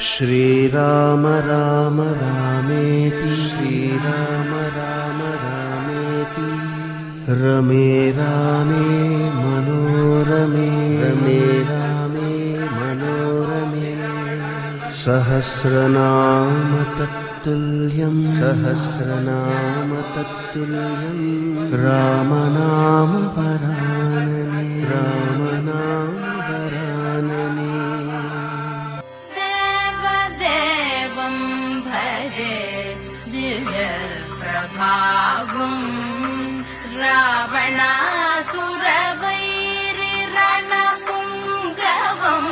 श्रीराम राम रामेति श्रीराम राम रामेति रमे रामे मनोरमे रमे रामे मनोरमे सहस्रनाम तत्तुल्यं सहस्रनाम तत्तुल्यं रामनाम वरानने रामनाम वरानने देवदेवं भजे दिव्यप्रभावं रावणासुरवैरिरणपुङ्गवं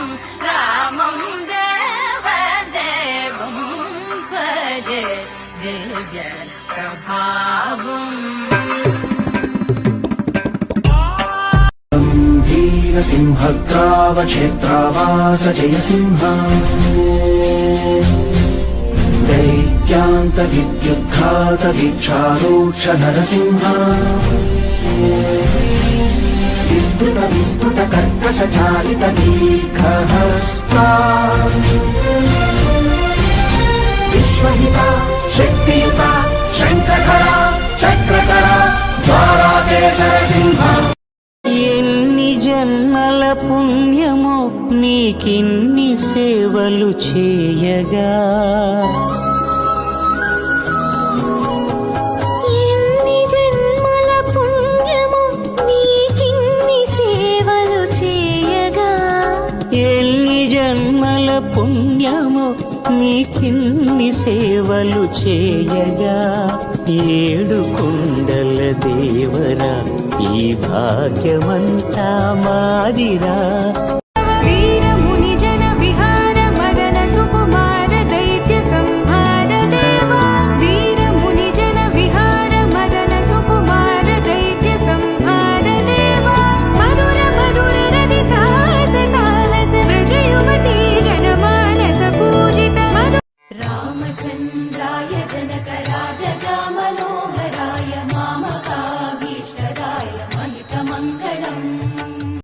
रामं देवदेवं भजे दिव्यप्रभावम् वीरसिंहग्रावक्षेत्रावास जयसिंह दैत्यान्तविद्युद्घात दीक्षारोक्ष नरसिंह विस्फुट कर्कशचालित दीर्घहस्ता विश्वहिता शक्तियुता शङ्खधरा चक्रधरा ज्वालाकेसर सिंह ఎన్ని జన్మల పుణ్యమో నీకిన్ని సేవలు చేయగా ఎన్ని జన్మల పుణ్యమో నీకిన్ని సేవలు చేయగా ఎన్ని జన్మల పుణ్యమో నీకిన్ని సేవలు చేయగా ఏడు కుండల దేవరా ఈ భాగ్యమంతా మాదిరా